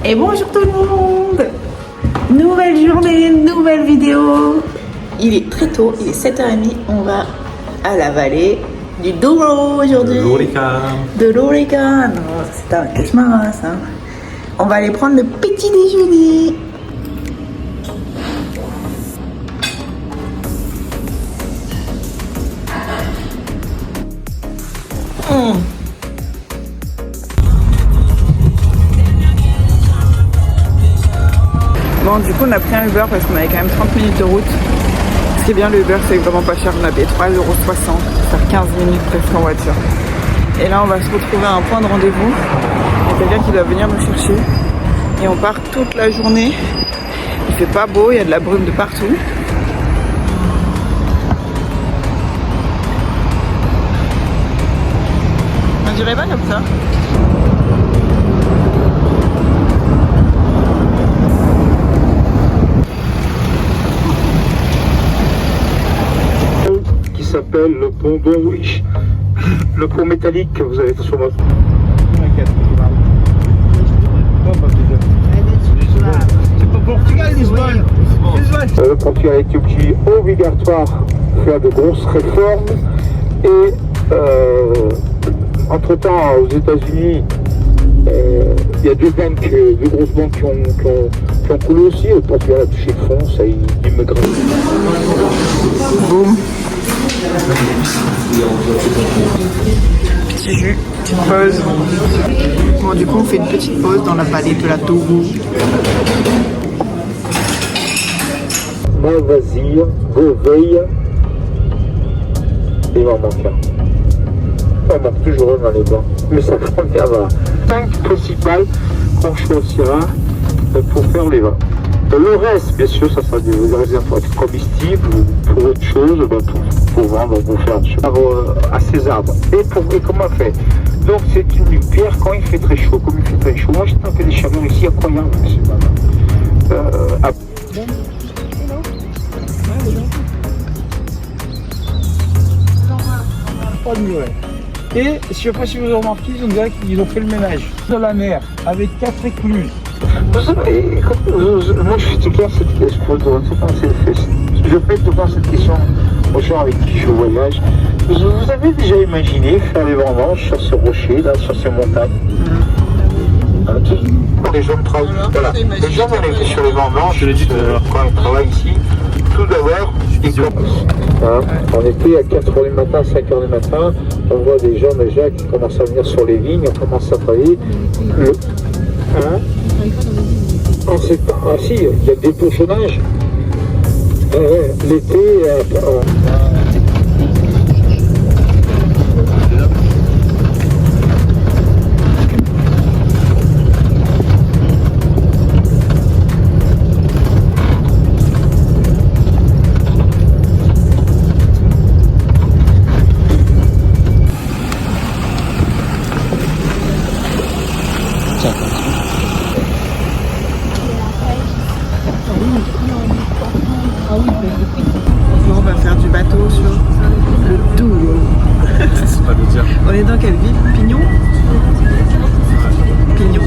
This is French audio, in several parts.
Et bonjour tout le monde. Nouvelle journée, nouvelle vidéo. Il est très tôt, il est 7h30. On va à la vallée du Douro aujourd'hui. De l'Oreca. Non, c'est un cauchemar ça. On va aller prendre le petit déjeuner. Bon, du coup, on a pris un Uber parce qu'on avait quand même 30 minutes de route. Ce qui est bien, le Uber, c'est vraiment pas cher. On a payé 3,60 €, pour faire 15 minutes presque en voiture. Et là, on va se retrouver à un point de rendez-vous. Il y a quelqu'un qui doit venir nous chercher. Et on part toute la journée. Il fait pas beau, il y a de la brume de partout. On dirait pas comme ça. Qui s'appelle le pont Don Wish, le pont métallique que vous avez sur votre. C'est pas Portugal, Lisbonne. Le Portugal est obligé obligatoire de faire de grosses réformes et entre-temps aux États-Unis il y a deux grosses banques qui ont coulé aussi. Le Portugal a touché le fond, ça il me grimpe. Boum. Petit jus, petite pause. Bon, du coup, on fait une petite pause dans la vallée de la Douro. Malvazir, Gouveia, il m'en manque un. On manque toujours un dans les bancs, mais ça conviendra. 5 principales qu'on choisira pour faire les vins. Le reste, bien sûr, ça sera des réserves comestibles ou pour autre chose, pour vendre, pour faire à ces arbres. Et comment on fait? Donc c'est une pierre quand il fait très chaud, comme il fait très chaud. Moi j'ai un peu des chaleurs ici incroyable. Pas de muret. Et je sais pas si vous avez remarqué, on dirait qu'ils ont fait le ménage de la mer avec 4 écluses. Vous savez, moi je suis tout le temps cette question, je fais tout le temps cette question aux gens avec qui je voyage. Vous avez déjà imaginé faire les vendanges sur ces rochers, là, sur ces montagnes? Les gens travaillent, voilà. Les gens vont aller sur les vendanges quand ils travaillent ici. Tout d'abord, en été, à 4h du matin, 5h du matin, on voit des gens déjà qui commencent à venir sur les vignes, on commence à travailler. Ah si, il y a des pochonnages. L'été, on va faire du bateau sur le Douro. C'est pas le dire. On est dans quelle ville? Pignon? Pignon.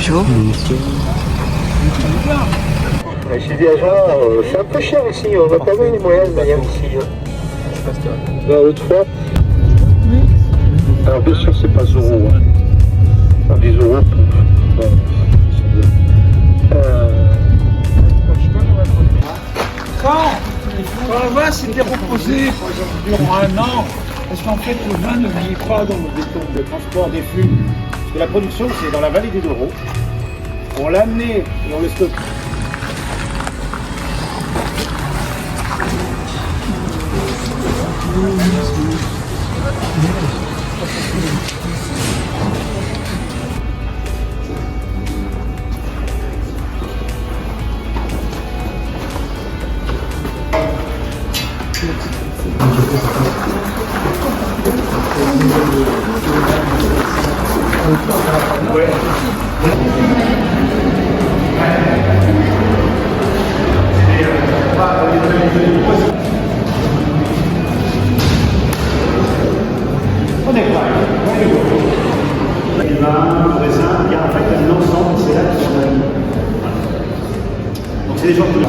chaud. J'ai dit à Jean, c'est un peu cher ici, on n'a pas vu les moyens de manière ici. L'autre fois. Oui. Alors bien sûr c'est pas Zoro. Hein. Enfin, des euros pour. Bon, Quand la vache s'était reposée durant un an, parce qu'en fait le vin ne vieillit pas dans le transport des flux. Parce que la production c'est dans la vallée des Douro. On l'a amené et on le stocke. C'est des gens qui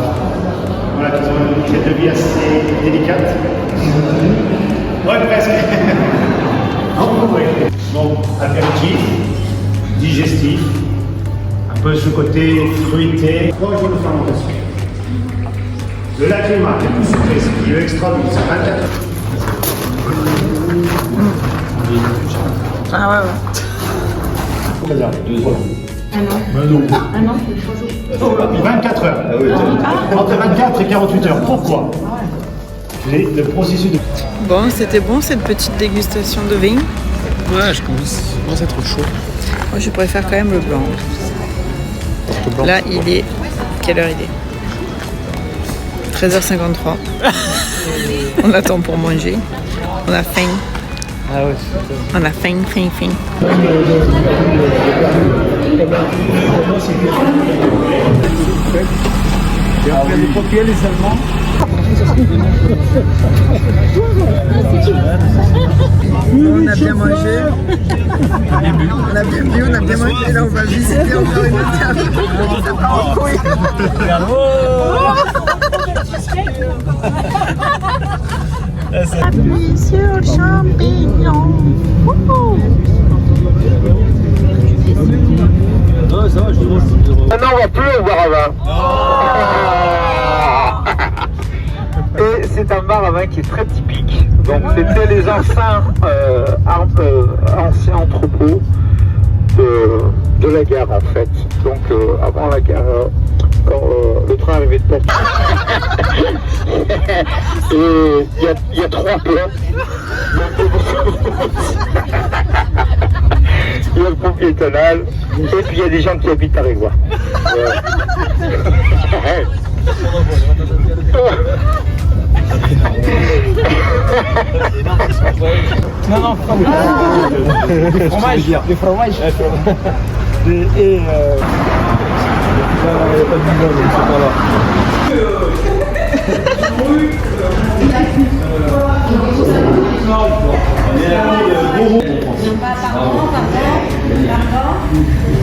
voilà, qui ont une hygiène de vie assez délicate. Ouais, presque. Donc, apéritif, digestif, un peu ce côté fruité. Proche de fermentation. Le lacryma, qui est tout sucré, ce qui est extra doux, c'est 24. Ah ouais, ouais. Un an, 24 heures. Entre 24 et 48 heures. Pourquoi? Le processus de... Bon, c'était bon cette petite dégustation de vin. Ouais, je commence à être chaud. Moi, je préfère quand même le blanc. Là, il est... Quelle heure il est? 13h53. On attend pour manger. On a faim. Ah ouais, On a faim. Et après les paupières, les Allemands. On a bien mangé. On a bien bu, on a bien mangé. Là, on va visiter encore une autre table. Ça part en couille. Appuie sur le champignon. Maintenant on va plus au bar à vin. Et c'est un bar à vin qui est très typique. Donc c'était les anciens entrepôts de la gare en fait. Donc avant la gare, quand le train arrivait de Porto. Et il y a 3 plans. Il y a le pont piétonal et puis il y a des gens qui habitent à Régois. Non, des fromages. Des fromages. Et il n'y a pas de vin, donc c'est pas là.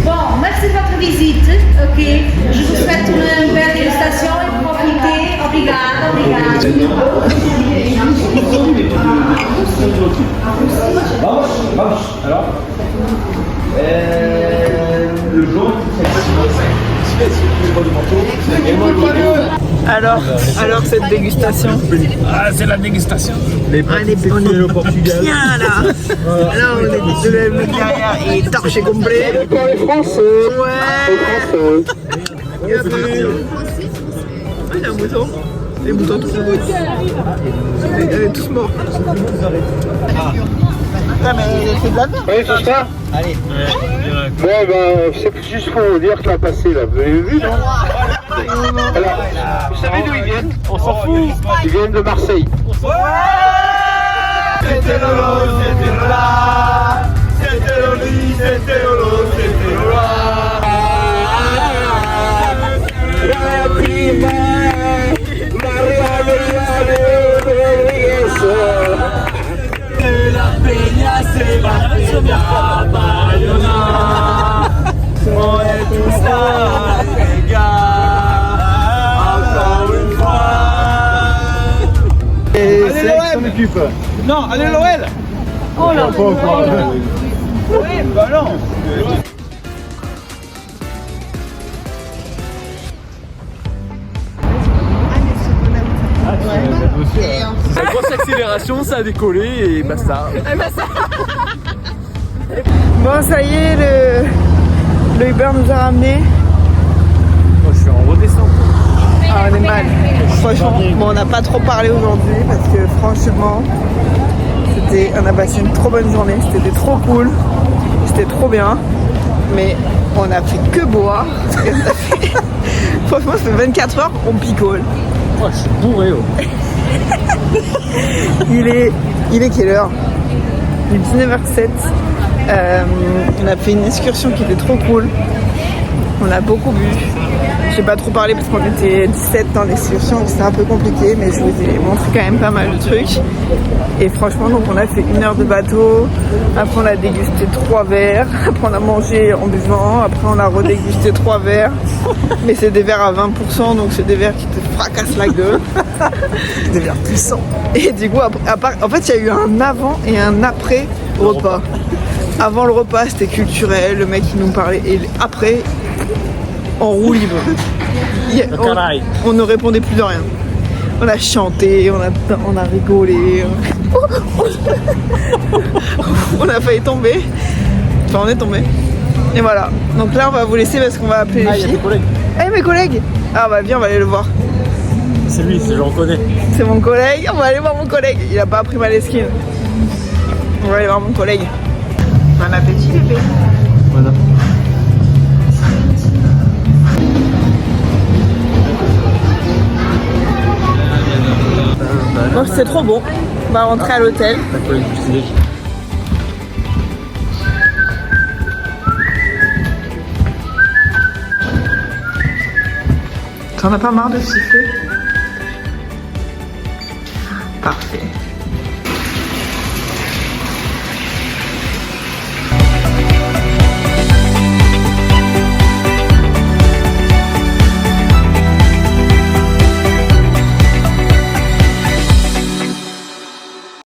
Bon, merci de votre visite. Ok, je vous souhaite une belle dégustation et profitez. Obrigada. Alors le jaune, Alors cette dégustation. Ah, c'est la dégustation. On est bien là. Là on est de la carrière et torché complet. Pour les Français. Ouais. Il y a il y a un mouton. Les moutons tous morts. Ils sont tous morts. Ah mais c'est de la merde. Oui, c'est ça. allez. Ouais, ben, c'est juste pour vous dire qu'il a passé là. Vous avez vu, non? Alors, vous savez d'où ils viennent? On s'en fout. Ils viennent de Marseille. C'était Lolo, c'était Lola. C'était Loli, c'était Lolo, c'était Lola. La prima, Maria Rodriguez. De la Peña se va a Bayona. occupe. Non, allez l'OL. Oh là. Oui, bah non. La grosse accélération, ça a décollé et basta. Bon, ça y est, le Uber nous a ramenés. Moi, je suis en redescente. Ah, on est mal. Franchement, bon, on n'a pas trop parlé aujourd'hui parce que franchement, on a passé une trop bonne journée. C'était trop cool. C'était trop bien. Mais on a fait que boire. Et on a fait... Franchement, ça fait 24 heures, on picole. Moi, je suis bourré. Il est quelle heure? Il est 19h07. On a fait une excursion qui était trop cool. On a beaucoup bu. J'ai pas trop parlé parce qu'on était 17 dans l'excursion, donc c'était un peu compliqué, mais je vous ai montré quand même pas mal de trucs. Et franchement, donc on a fait 1 heure de bateau. Après, on a dégusté 3 verres. Après, on a mangé en buvant. Après, on a redégusté 3 verres. Mais c'est des verres à 20%, donc c'est des verres qui te fracassent la gueule. Des verres puissants. Et du coup, en fait, il y a eu un avant et un après repas. Avant le repas, c'était culturel, le mec il nous parlait. Et après, en roue libre. On ne répondait plus de rien. On a chanté, on a rigolé. On a failli tomber. Enfin, on est tombé. Et voilà. Donc là, on va vous laisser parce qu'on va appeler les filles. Il y a tes collègues. Eh, mes collègues! Ah, bah viens, on va aller le voir. C'est lui, je le reconnais. C'est mon collègue. On va aller voir mon collègue. Il a pas appris ma lesquine. On va aller voir mon collègue. Bon appétit, bébé. Voilà. Bon, c'était trop bon. On va rentrer à l'hôtel. Ta collègue du petit-déj. T'en as pas marre de siffler? Parfait.